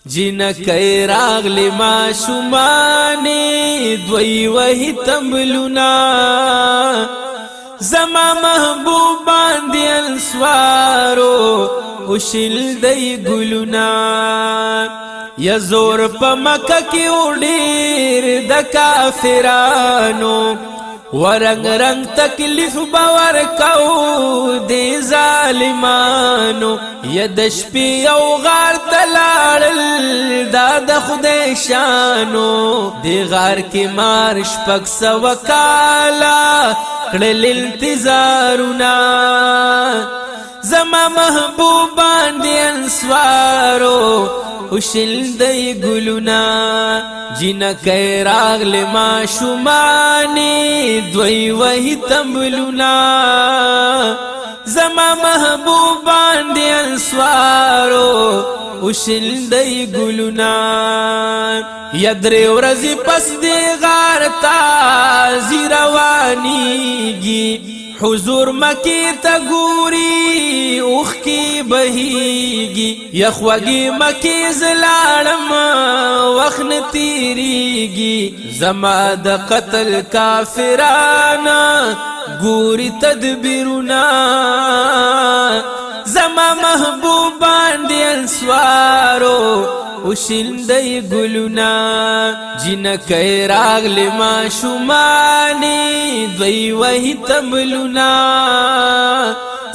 جنکی راغلی ماشومانی دوی وحی تمبلونا زما محبوب باندې انسوارو وشل دی ګلونا یا زور په مکه کې وډیر د کافرانو ورنگ رنگ تکلیف باور کو دی ظالمانو یا د شپې او غار تلاړل دا د خدای شانو دی غار کې مار شپږ سوه کاله کړل انتظارونه زما محبوب باندې انسوارو وشل دی ګلونا جنکی راغلی ماشومانی دوی وحی تمبلونا زما محبوب باندې انسوارو وشل دی ګلونا یدری ورځې پس دی غار تا زی روانیږي حضور مکی تا گوری اوخ کی بہیگی یخوگی مکی زلالم وخن تیریگی زما دا قتل کافرانا گوری تدبیرنا زما محبوب باندې انسوارو وشل دی ګلونا جنکی راغلی ماشومانی دوی وحی تمبلونا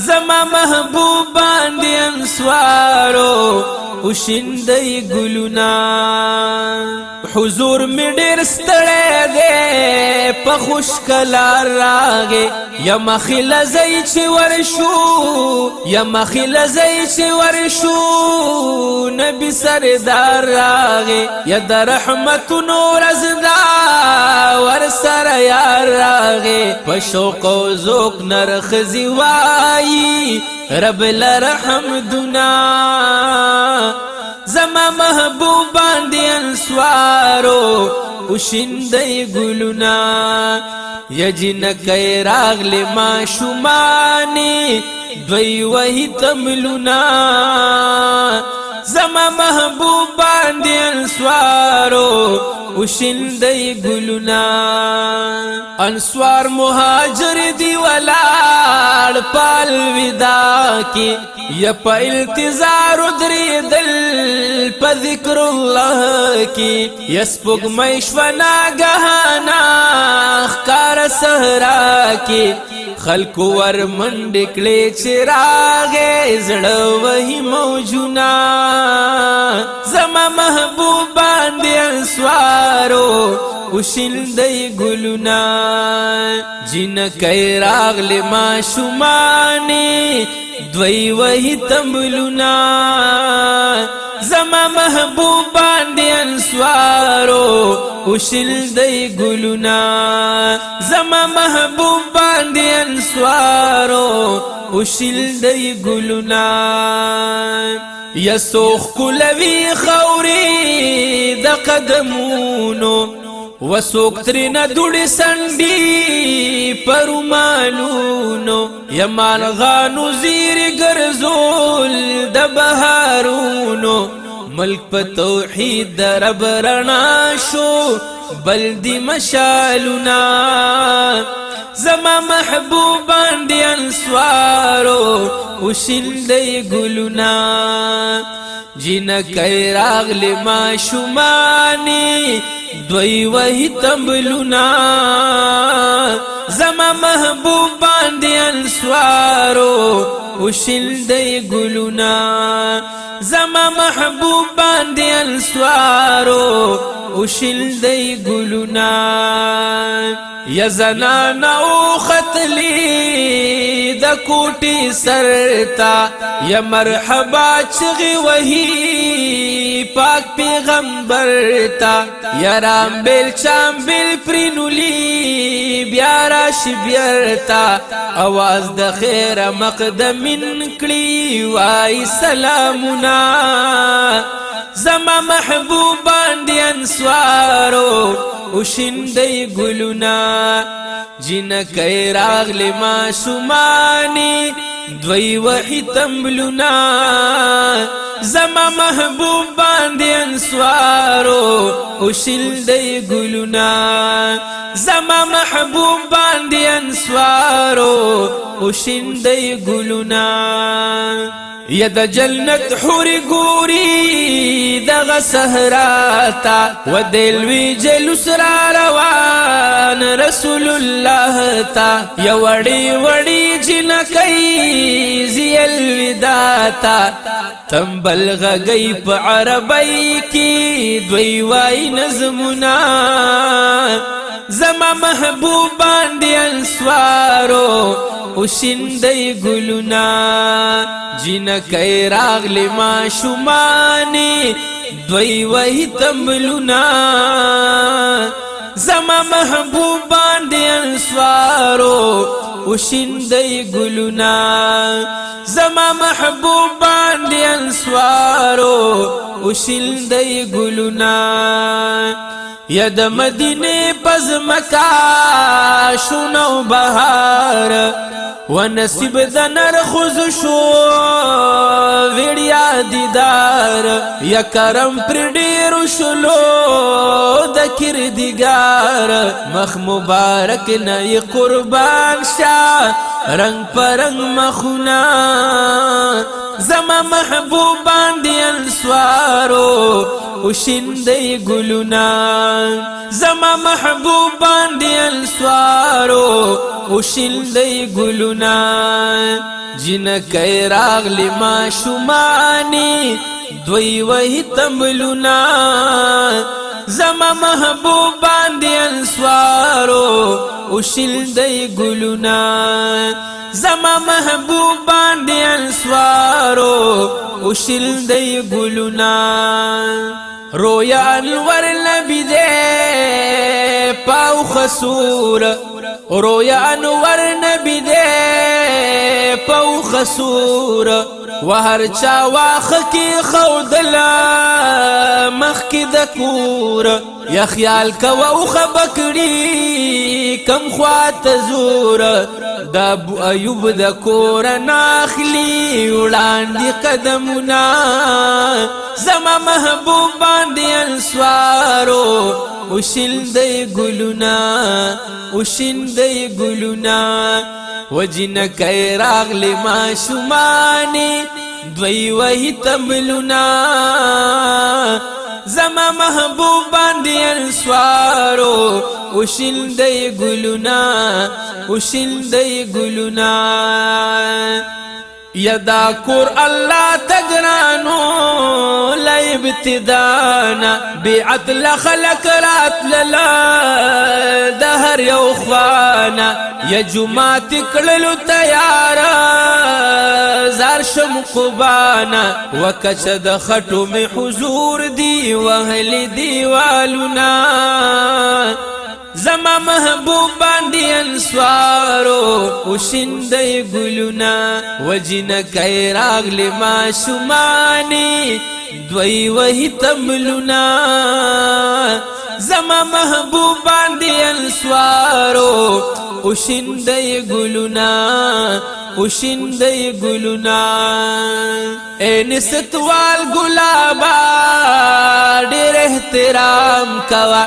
زما محبوب باندې انسوارو وشل دی ګلونا حضور می ډیر ستړی دی په خوشکلا راغی یا مخې لځئ چې ورشو یا مخې لځئ چې ورشو نبی سردار راغی یا د رحمتونو ورځ دا ورسره یار راغی په شوق او ذوق نر ښځې وایي رب لرحمدنا زما محبوب باندې انسوارو وشل دی ګلونا یا جنکی راغلی ماشومانی دوی وحی تمبلونا زما محبوب باندې انسوارو وشل دی ګلونا انسوار مهاجر دی ولاړ پال ودا کی یا په التزار دریدل په ذکر الله کی یا سپوږمۍ شوه ناګهانا ښکار صحرا کی خلکو ور منډې کړې چې راغې زړه وهي موجونه زما محبوب باندې انسوارو وشل دی ګلونا جنکی راغلی ماشومانی دوی وحی تمبلونا زما محبوب باندې انسوارو وشل دی ګلونا زما محبوب باندې انسوارو وشل دی ګلونا یا سوخ کلوی خوری د قدمونو وسوک ترنا دوڑی سنڈی پرومالونو یا مالغانو زیر گرزول د بهارونو ملک په توحید د رب رڼا شو بلدی مشالونا زما محبوب باندې انسوارو وشل دی ګلونا جنکی راغلی ماشومانی دوی وحی تمبلونا زما محبوب باندې انسوارو وشل دی ګلونا زما محبوب باندې انسوارو وشل دی ګلونا یا زنانا او خطلی د کوټی سرتا یا مرحبا چغی وحی پاک پیغمبر تا یا رام بیل چام بیل پرینولی بیاراش بیرتا آواز د خیر مقدمین کړي وای سلامنا زما محبوب باندې انسوارو وشل دی ګلونا جنکی راغلی ماشومانی دوی وحی تمبلونا زما محبوب باندې انسوارو وشیل دی گلونا زما محبوب باندې انسوارو وشیل دی گلونا یا د جنت حوری ګوري دغه صحرا تا و دلوي جلوس را روان رسول الله تا یا وړي وړي جنکۍ زی الوداع تا تنبل غږی په عربی کې دوی وای نظمنا زما محبوب باندې انسوارو وشیندی گلونا جنکی راغلی ما شمانی دوی وحی تملونا زما محبوب باندې انسوارو وشیندی گلونا زما محبوب باندې انسوارو وشیندی گلونا یا د مدینه پزمکا شونو بهار و نصیب د نرخوز شو ویڑیا دیدار یا کرم پر ډیر شلو د کردگار مخ مبارک نه قربان شاه رنگ پرنگ مخونا زما محبوب باندې انسوارو وشیندی گلونا زما محبوب باندې انسوارو وشیندی گلونا جنکی راغلی ما شمانی دوی وحی تملونا زما محبوب باندې انسوارو وشیندی گلونا زما محبوب باندې انسوارو وشیندی گلونا رویا انور نبی دے پاو خسور رویا انور نبی دے پاو خسور وهر چا واخ کی خودلا مخ کی دکور یا خیال کوا خبکڑی کم خوات زور دا ابو ایوب دا کور ناخلی وړاندې قدمنا زما محبوب باندې انسوارو وشیندی گلونا وشیندی گلونا وجنکی راغلی ما شمانی دوی وحی تملونا زما محبوب باندې انسوارو وشیندی گلونا وشیندی گلونا یدا کور الله تگرانو لی ابتدانا بیعت لخلق رات للا دهر یو خوانا یا جماعت کړلو تیارا زار شم قبانا وکچ د خټو می حضور دی وهل دیوالنا زما محبوب باندې انسوارو وشیندی گلونا وجنکی راغلی ما شمانی دوی وحی تملونا زما محبوب باندې انسوارو وشیندی گلونا وشیندی گلونا اے نستوال گلابا ډیر احترام کوا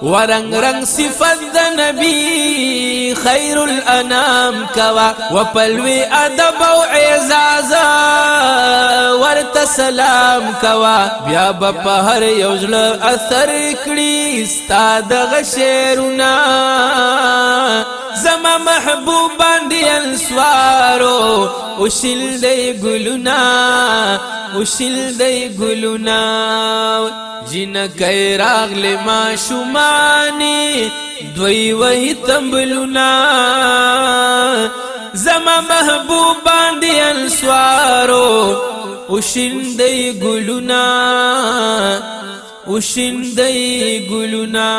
ورنگ رنگ صفت د نبی خیر الانام کوا وپلوی ادب او اعزاز ورت سلام کوا بیا په هر یو ځل اثر کړي استاد غشیرنا زما محبوب باندې انسوارو وشیندی گلونا وشیندی گلونا جنکی راغلی ما شمانی دوی وحی تملونا زما محبوب باندې انسوارو وشیندی گلونا وشیندی گلونا